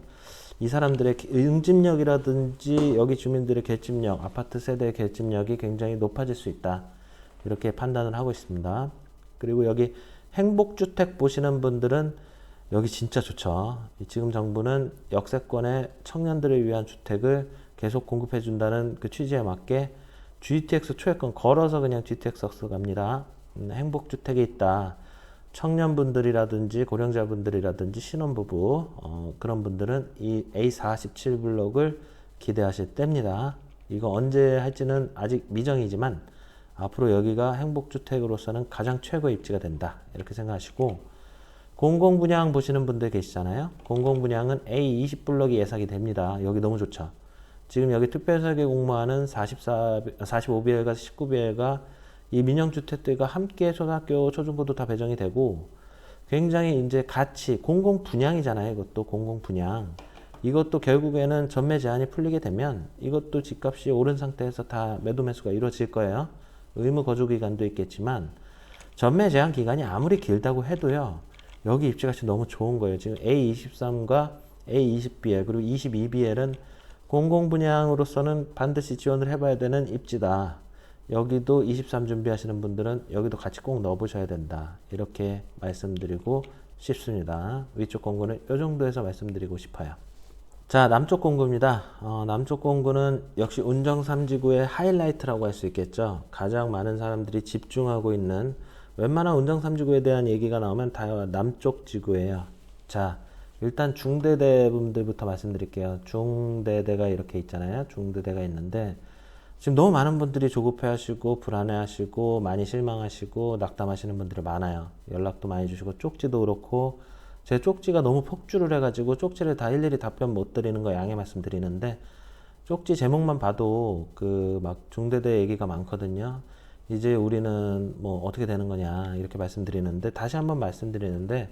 이 사람들의 응집력이라든지 여기 주민들의 결집력, 아파트 세대의 결집력이 굉장히 높아질 수 있다. 이렇게 판단을 하고 있습니다. 그리고 여기 행복주택 보시는 분들은 여기 진짜 좋죠. 지금 정부는 역세권의 청년들을 위한 주택을 계속 공급해 준다는 그 취지에 맞게 GTX 초회권 걸어서 그냥 GTX 갑니다. 행복주택이 있다. 청년분들이라든지 고령자분들이라든지 신혼부부 그런 분들은 이 A47 블록을 기대하실 때입니다. 이거 언제 할지는 아직 미정이지만 앞으로 여기가 행복주택으로서는 가장 최고의 입지가 된다. 이렇게 생각하시고 공공분양 보시는 분들 계시잖아요. 공공분양은 A20 블록이 예상이 됩니다. 여기 너무 좋죠. 지금 여기 특별설계 공모하는 45BL과 19BL과 이 민영주택들과 함께 초등학교, 초중고도 다 배정이 되고 굉장히 이제 같이 공공분양이잖아요. 이것도 공공분양. 이것도 결국에는 전매 제한이 풀리게 되면 이것도 집값이 오른 상태에서 다 매도 매수가 이루어질 거예요. 의무 거주 기간도 있겠지만 전매 제한 기간이 아무리 길다고 해도요. 여기 입지가치 너무 좋은 거예요. 지금 A23과 A20BL 그리고 22BL은 공공분양으로서는 반드시 지원을 해봐야 되는 입지다. 여기도 23 준비하시는 분들은 여기도 같이 꼭 넣어보셔야 된다. 이렇게 말씀드리고 싶습니다. 위쪽 공구는 이 정도에서 말씀드리고 싶어요. 자, 남쪽 공구입니다. 남쪽 공구는 역시 운정 3지구의 하이라이트라고 할 수 있겠죠. 가장 많은 사람들이 집중하고 있는 웬만한 운정 3지구에 대한 얘기가 나오면 다 남쪽 지구예요. 자, 일단 중대대 분들부터 말씀드릴게요. 중대대가 이렇게 있잖아요. 중대대가 있는데 지금 너무 많은 분들이 조급해 하시고 불안해 하시고 많이 실망하시고 낙담하시는 분들이 많아요. 연락도 많이 주시고 쪽지도 그렇고 제 쪽지가 너무 폭주를 해가지고 쪽지를 다 일일이 답변 못 드리는 거 양해 말씀드리는데 쪽지 제목만 봐도 그 막 중대대 얘기가 많거든요. 이제 우리는 뭐 어떻게 되는 거냐 이렇게 말씀드리는데 다시 한번 말씀드리는데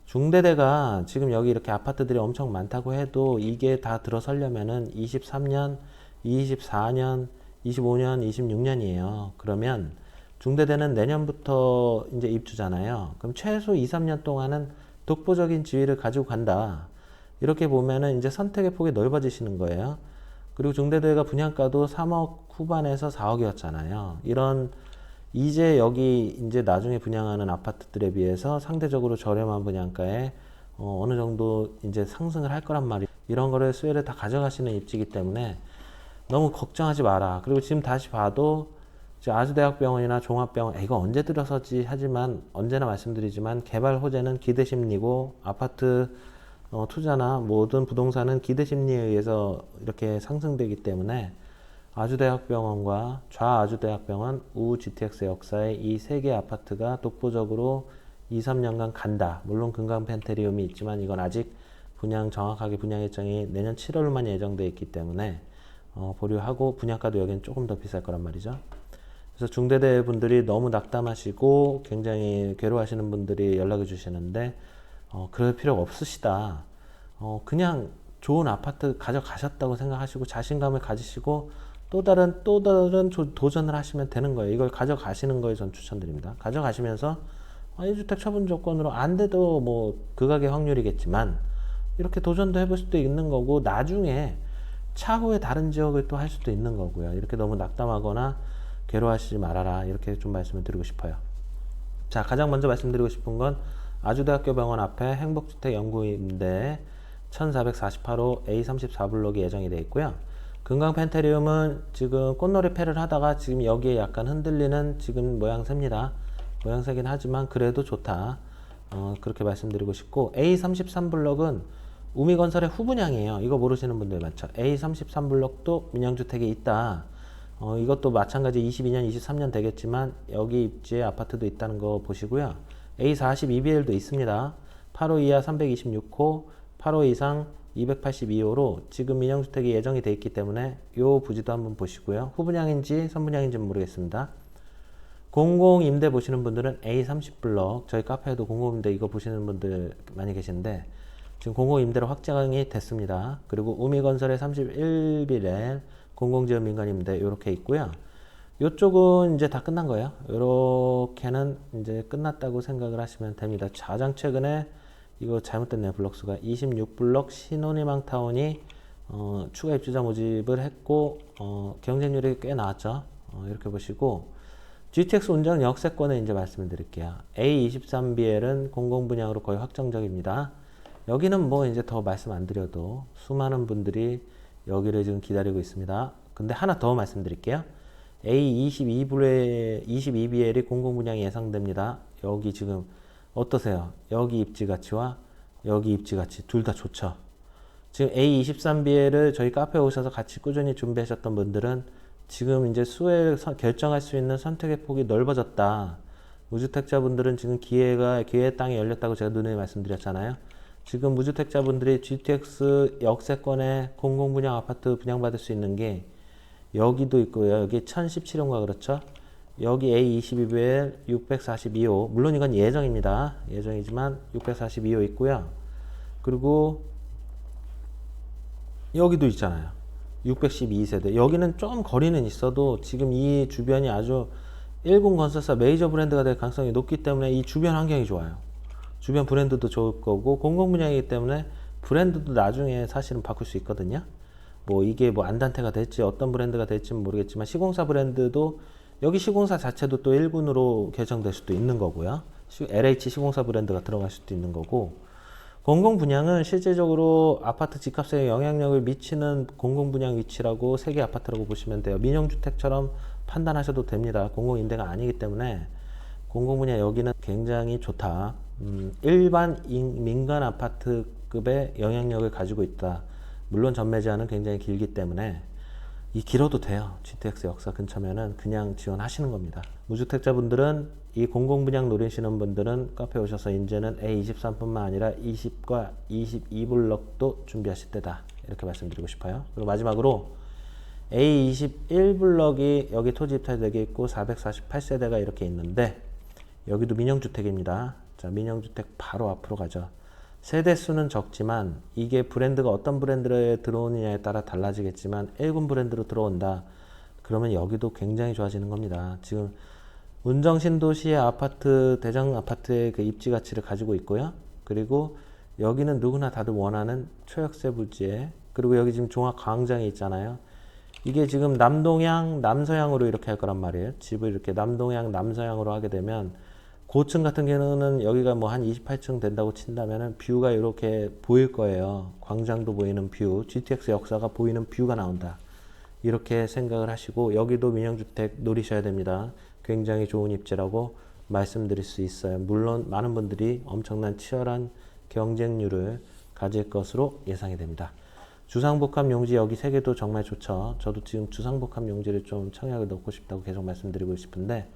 중대대가 지금 여기 이렇게 아파트들이 엄청 많다고 해도 이게 다 들어서려면은 23년, 24년, 25년, 26년이에요. 그러면 중대대는 내년부터 이제 입주잖아요. 그럼 최소 2, 3년 동안은 독보적인 지위를 가지고 간다. 이렇게 보면은 이제 선택의 폭이 넓어지시는 거예요. 그리고 중대대가 분양가도 3억 후반에서 4억이었잖아요. 이런 이제 여기 이제 나중에 분양하는 아파트들에 비해서 상대적으로 저렴한 분양가에 어느 정도 이제 상승을 할 거란 말이에요. 이런 거를 수혜를 다 가져가시는 입지이기 때문에 너무 걱정하지 마라. 그리고 지금 다시 봐도 아주대학병원이나 종합병원 이거 언제 들어서지 하지만 언제나 말씀드리지만 개발 호재는 기대심리고 아파트 투자나 모든 부동산은 기대심리에 의해서 이렇게 상승되기 때문에 아주대학병원과 좌아주대학병원, 우GTX 역사의 이 세 개 아파트가 독보적으로 2, 3년간 간다. 물론 금강펜테리움이 있지만 이건 아직 정확하게 분양 일정이 내년 7월만 예정되어 있기 때문에 보류하고 분양가도 여기는 조금 더 비쌀 거란 말이죠. 그래서 중대대 분들이 너무 낙담하시고 굉장히 괴로워하시는 분들이 연락을 주시는데 그럴 필요가 없으시다. 그냥 좋은 아파트 가져가셨다고 생각하시고 자신감을 가지시고 또 다른 도전을 하시면 되는 거예요. 이걸 가져가시는 거에 전 추천드립니다. 가져가시면서 1주택 처분 조건으로 안 돼도 뭐 극악의 확률이겠지만 이렇게 도전도 해볼 수도 있는 거고 나중에 차후에 다른 지역을 또 할 수도 있는 거고요. 이렇게 너무 낙담하거나 괴로워하시지 말아라. 이렇게 좀 말씀을 드리고 싶어요. 자, 가장 먼저 말씀드리고 싶은 건 아주대학교 병원 앞에 행복주택 연구임대 1448호 A34블록이 예정이 되어 있고요. 금강 펜테리움은 지금 꽃놀이 패를 하다가 지금 여기에 약간 흔들리는 지금 모양새입니다. 모양새긴 하지만 그래도 좋다. 그렇게 말씀드리고 싶고 A33블록은 우미건설의 후분양이에요. 이거 모르시는 분들 많죠. A33블록도 민영주택이 있다. 이것도 마찬가지 22년, 23년 되겠지만 여기 입지에 아파트도 있다는 거 보시고요. A42BL도 있습니다. 8호 이하 326호, 8호 이상 282호로 지금 민영주택이 예정이 돼 있기 때문에 요 부지도 한번 보시고요. 후분양인지 선분양인지는 모르겠습니다. 공공임대 보시는 분들은 A30블록, 저희 카페에도 공공임대 이거 보시는 분들 많이 계신데 지금 공공임대로 확정이 됐습니다. 그리고 우미건설의 31빌에 공공지원 민간임대 이렇게 있고요. 이쪽은 이제 다 끝난 거예요. 이렇게는 이제 끝났다고 생각을 하시면 됩니다. 가장 최근에 이거 잘못됐네요. 블록수가 26블록 신혼희망타운이 추가 입주자 모집을 했고 경쟁률이 꽤 나왔죠. 이렇게 보시고 GTX 운전 역세권에 이제 말씀을 드릴게요. A23BL은 공공분양으로 거의 확정적입니다. 여기는 뭐 이제 더 말씀 안 드려도 수많은 분들이 여기를 지금 기다리고 있습니다. 근데 하나 더 말씀드릴게요. A22BL이 공공분양이 예상됩니다. 여기 지금 어떠세요? 여기 입지 가치와 여기 입지 가치 둘 다 좋죠. 지금 A23BL을 저희 카페에 오셔서 같이 꾸준히 준비하셨던 분들은 지금 이제 수혜 결정할 수 있는 선택의 폭이 넓어졌다. 무주택자분들은 지금 기회의 땅이 열렸다고 제가 누누이 말씀드렸잖아요. 지금 무주택자분들이 GTX 역세권에 공공분양 아파트 분양받을 수 있는 게 여기도 있고요. 여기 1017호인가 그렇죠? 여기 A22BL 642호. 물론 이건 예정입니다. 예정이지만 642호 있고요. 그리고 여기도 있잖아요. 612세대. 여기는 좀 거리는 있어도 지금 이 주변이 아주 1군 건설사 메이저 브랜드가 될 가능성이 높기 때문에 이 주변 환경이 좋아요. 주변 브랜드도 좋을 거고 공공분양이기 때문에 브랜드도 나중에 사실은 바꿀 수 있거든요. 뭐 이게 뭐 안단테가 될지 어떤 브랜드가 될지는 모르겠지만 시공사 브랜드도 여기 시공사 자체도 또 1군으로 결정될 수도 있는 거고요. LH 시공사 브랜드가 들어갈 수도 있는 거고 공공분양은 실제적으로 아파트 집값에 영향력을 미치는 공공분양 위치라고 세계 아파트라고 보시면 돼요. 민영주택처럼 판단하셔도 됩니다. 공공임대가 아니기 때문에 공공분양 여기는 굉장히 좋다. 일반 민간 아파트급의 영향력을 가지고 있다. 물론 전매 제한은 굉장히 길기 때문에 이 길어도 돼요. GTX 역사 근처면은 그냥 지원하시는 겁니다. 무주택자분들은 이 공공분양 노리시는 분들은 카페 오셔서 이제는 A23뿐만 아니라 20과 22블럭도 준비하실 때다. 이렇게 말씀드리고 싶어요. 그리고 마지막으로 A21블럭이 여기 토지 입찰되게 있고 448세대가 이렇게 있는데 여기도 민영주택입니다. 자, 민영주택 바로 앞으로 가죠. 세대수는 적지만 이게 브랜드가 어떤 브랜드에 들어오느냐에 따라 달라지겠지만 1군 브랜드로 들어온다. 그러면 여기도 굉장히 좋아지는 겁니다. 지금 운정신도시의 아파트, 대장 아파트의 그 입지 가치를 가지고 있고요. 그리고 여기는 누구나 다들 원하는 초역세 부지에, 그리고 여기 지금 종합광장이 있잖아요. 이게 지금 남동향, 남서향으로 이렇게 할 거란 말이에요. 집을 이렇게 남동향, 남서향으로 하게 되면 고층 같은 경우는 여기가 뭐 한 28층 된다고 친다면은 뷰가 이렇게 보일 거예요. 광장도 보이는 뷰, GTX 역사가 보이는 뷰가 나온다. 이렇게 생각을 하시고 여기도 민영주택 노리셔야 됩니다. 굉장히 좋은 입지라고 말씀드릴 수 있어요. 물론 많은 분들이 엄청난 치열한 경쟁률을 가질 것으로 예상이 됩니다. 주상복합 용지 여기 3개도 정말 좋죠. 저도 지금 주상복합 용지를 좀 청약을 넣고 싶다고 계속 말씀드리고 싶은데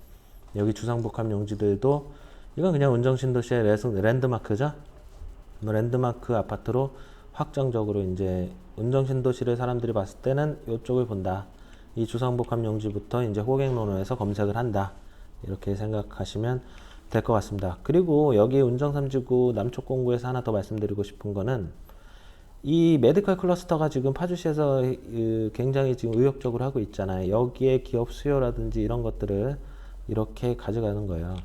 여기 주상복합 용지들도 이건 그냥 운정신도시의 랜드마크죠. 랜드마크 아파트로 확정적으로 이제 운정신도시를 사람들이 봤을 때는 이쪽을 본다. 이 주상복합용지부터 이제 호갱노노에서 검색을 한다. 이렇게 생각하시면 될 것 같습니다. 그리고 여기 운정3지구 남쪽 공구에서 하나 더 말씀드리고 싶은 거는 이 메디컬 클러스터가 지금 파주시에서 굉장히 지금 의욕적으로 하고 있잖아요. 여기에 기업 수요라든지 이런 것들을 이렇게 가져가는 거예요.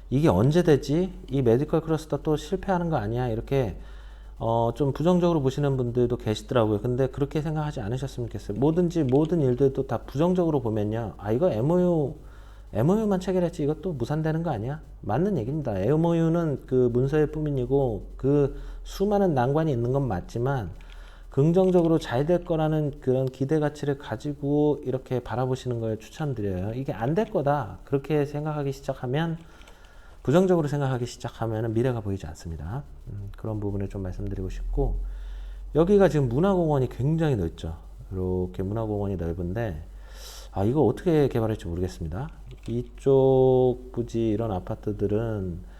이게 언제 되지? 이 메디컬 클러스터 또 실패하는 거 아니야? 이렇게 좀 부정적으로 보시는 분들도 계시더라고요. 근데 그렇게 생각하지 않으셨으면 좋겠어요. 뭐든지 모든 일들도 다 부정적으로 보면요. 아, 이거 MOU만 체결했지 이것도 무산되는 거 아니야? 맞는 얘기입니다. MOU는 그 문서의 뿐이고 그 수많은 난관이 있는 건 맞지만 긍정적으로 잘 될 거라는 그런 기대 가치를 가지고 이렇게 바라보시는 걸 추천드려요. 이게 안 될 거다. 그렇게 생각하기 시작하면 부정적으로 생각하기 시작하면 미래가 보이지 않습니다. 그런 부분을 좀 말씀드리고 싶고 여기가 지금 문화공원이 굉장히 넓죠. 이렇게 문화공원이 넓은데 아 이거 어떻게 개발할지 모르겠습니다. 이쪽 부지 이런 아파트들은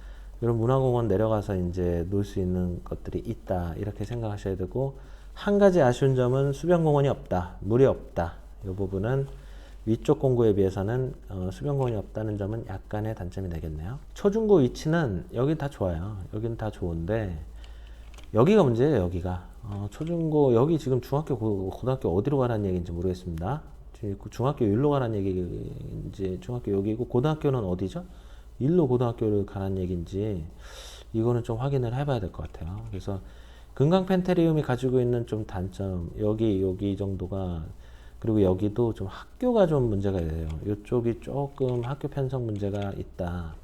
이런 문화공원 내려가서 이제 놀 수 있는 것들이 있다 이렇게 생각하셔야 되고 한 가지 아쉬운 점은 수변공원이 없다, 물이 없다. 이 부분은 위쪽 공구에 비해서는 수변공원이 없다는 점은 약간의 단점이 되겠네요. 초중고 위치는 여기 다 좋아요. 여기는 다 좋은데 여기가 문제예요. 여기가 초중고 여기 지금 중학교 고등학교 어디로 가라는 얘기인지 모르겠습니다. 중학교 일로 가라는 얘기인지 중학교 여기고 고등학교는 어디죠? 일로 고등학교를 가라는 얘기인지 이거는 좀 확인을 해봐야 될 것 같아요. 그래서 금강 펜테리움이 가지고 있는 좀 단점 여기 정도가 그리고 여기도 좀 학교가 좀 문제가 있어요. 이쪽이 조금 학교 편성 문제가 있다.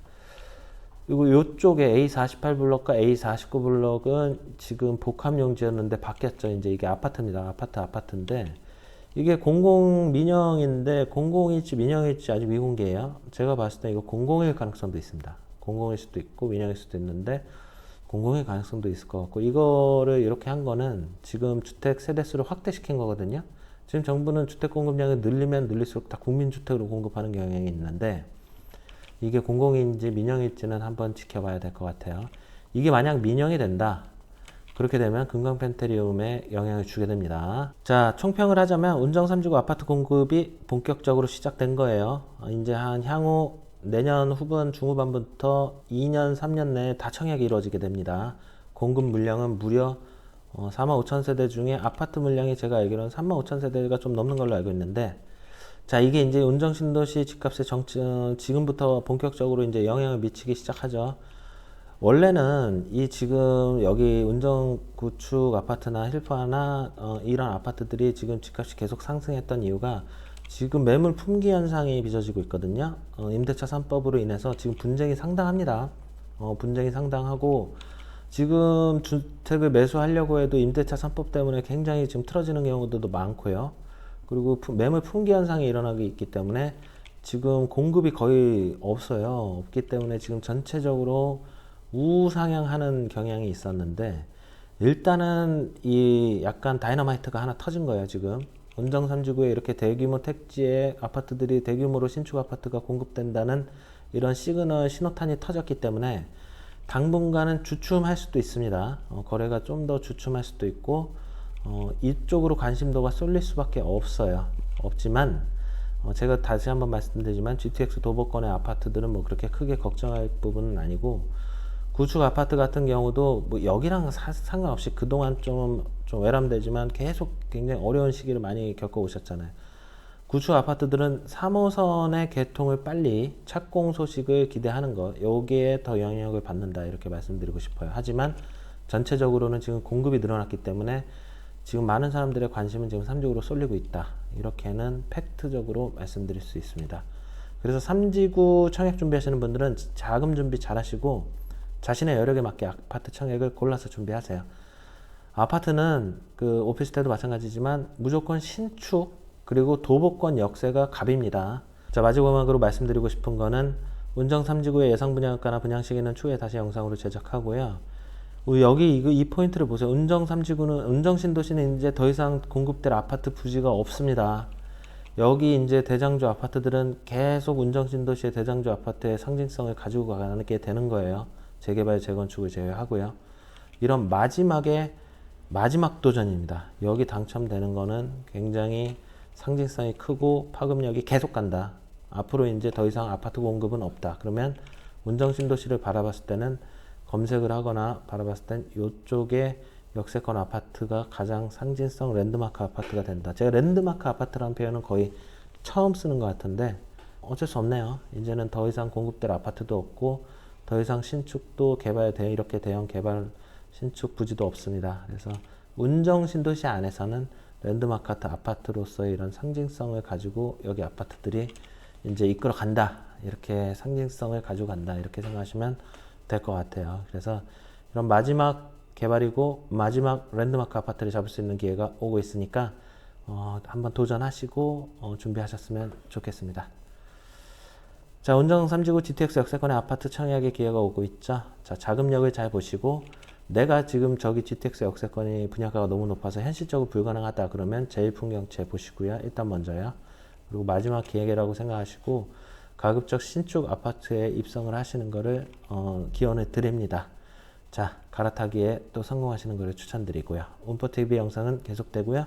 그리고 이쪽에 A48블럭과 A49블럭은 지금 복합용지였는데 바뀌었죠. 이제 이게 아파트입니다. 아파트인데 이게 공공 민영인데 공공일지 민영일지 아직 미공개예요. 제가 봤을 때 이거 공공일 가능성도 있습니다. 공공일 수도 있고 민영일 수도 있는데 공공일 가능성도 있을 것 같고 이거를 이렇게 한 거는 지금 주택 세대수를 확대시킨 거거든요. 지금 정부는 주택 공급량을 늘리면 늘릴수록 다 국민주택으로 공급하는 경향이 있는데 이게 공공인지 민영일지는 한번 지켜봐야 될 것 같아요. 이게 만약 민영이 된다. 그렇게 되면 금강 펜테리움에 영향을 주게 됩니다. 자, 총평을 하자면 운정 3지구 아파트 공급이 본격적으로 시작된 거예요. 이제 한 향후 내년 중후반부터 2년, 3년 내에 다 청약이 이루어지게 됩니다. 공급 물량은 무려 45,000세대 중에 아파트 물량이 제가 알기로는 35,000세대가 좀 넘는 걸로 알고 있는데 자, 이게 이제 운정 신도시 집값의 지금부터 본격적으로 이제 영향을 미치기 시작하죠. 원래는 이 지금 여기 운정 구축 아파트나 힐파나 이런 아파트들이 지금 집값이 계속 상승했던 이유가 지금 매물 품귀 현상이 빚어지고 있거든요. 임대차 3법으로 인해서 지금 분쟁이 상당합니다. 분쟁이 상당하고 지금 주택을 매수하려고 해도 임대차 3법 때문에 굉장히 지금 틀어지는 경우들도 많고요. 그리고 매물 품귀 현상이 일어나고 있기 때문에 지금 공급이 거의 없어요. 없기 때문에 지금 전체적으로 우상향하는 경향이 있었는데 일단은 이 약간 다이너마이트가 하나 터진 거예요. 지금 운정 3지구에 이렇게 대규모 택지의 아파트들이 대규모로 신축 아파트가 공급된다는 이런 시그널 신호탄이 터졌기 때문에 당분간은 주춤할 수도 있습니다. 거래가 좀 더 주춤할 수도 있고 이쪽으로 관심도가 쏠릴 수밖에 없어요. 없지만 제가 다시 한번 말씀드리지만 GTX 도보권의 아파트들은 뭐 그렇게 크게 걱정할 부분은 아니고 구축 아파트 같은 경우도 뭐 여기랑 상관없이 그동안 좀 외람되지만 계속 굉장히 어려운 시기를 많이 겪어 오셨잖아요. 구축 아파트들은 3호선의 개통을 빨리 착공 소식을 기대하는 것 여기에 더 영향을 받는다 이렇게 말씀드리고 싶어요. 하지만 전체적으로는 지금 공급이 늘어났기 때문에 지금 많은 사람들의 관심은 지금 3지구로 쏠리고 있다. 이렇게는 팩트적으로 말씀드릴 수 있습니다. 그래서 3지구 청약 준비하시는 분들은 자금 준비 잘 하시고 자신의 여력에 맞게 아파트 청약을 골라서 준비하세요. 아파트는 그 오피스텔도 마찬가지지만 무조건 신축 그리고 도보권 역세가 갑입니다. 자, 마지막으로 말씀드리고 싶은 거는 운정 3지구의 예상 분양가나 분양 시기는 추후에 다시 영상으로 제작하고요. 여기 이 포인트를 보세요. 운정 3지구는 운정 신도시는 이제 더 이상 공급될 아파트 부지가 없습니다. 여기 이제 대장주 아파트들은 계속 운정 신도시의 대장주 아파트의 상징성을 가지고 가게 되는 거예요. 재개발, 재건축을 제외하고요. 이런 마지막 도전입니다. 여기 당첨되는 거는 굉장히 상징성이 크고 파급력이 계속 간다. 앞으로 이제 더 이상 아파트 공급은 없다. 그러면 운정신도시를 바라봤을 때는 검색을 하거나 바라봤을 땐 이쪽에 역세권 아파트가 가장 상징성 랜드마크 아파트가 된다. 제가 랜드마크 아파트라는 표현은 거의 처음 쓰는 것 같은데 어쩔 수 없네요. 이제는 더 이상 공급될 아파트도 없고 더 이상 신축도 개발돼 이렇게 대형 개발 신축 부지도 없습니다. 그래서 운정신도시 안에서는 랜드마크 아파트로서의 이런 상징성을 가지고 여기 아파트들이 이제 이끌어 간다. 이렇게 상징성을 가지고 간다. 이렇게 생각하시면 될 것 같아요. 그래서 이런 마지막 개발이고 마지막 랜드마크 아파트를 잡을 수 있는 기회가 오고 있으니까 한번 도전하시고 준비하셨으면 좋겠습니다. 자, 운정 3지구 GTX 역세권의 아파트 청약의 기회가 오고 있죠. 자, 자금력을 잘 보시고 내가 지금 저기 GTX 역세권이 분양가가 너무 높아서 현실적으로 불가능하다 그러면 제1풍경채 보시고요. 일단 먼저요. 그리고 마지막 기회라고 생각하시고 가급적 신축 아파트에 입성을 하시는 것을 기원을 드립니다. 자, 갈아타기에 또 성공하시는 것을 추천드리고요. 운포TV 영상은 계속되고요.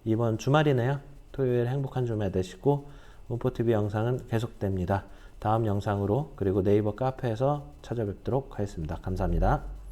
이번 주말이네요. 토요일 행복한 주말 되시고 운포TV 영상은 계속됩니다. 다음 영상으로 그리고 네이버 카페에서 찾아뵙도록 하겠습니다. 감사합니다.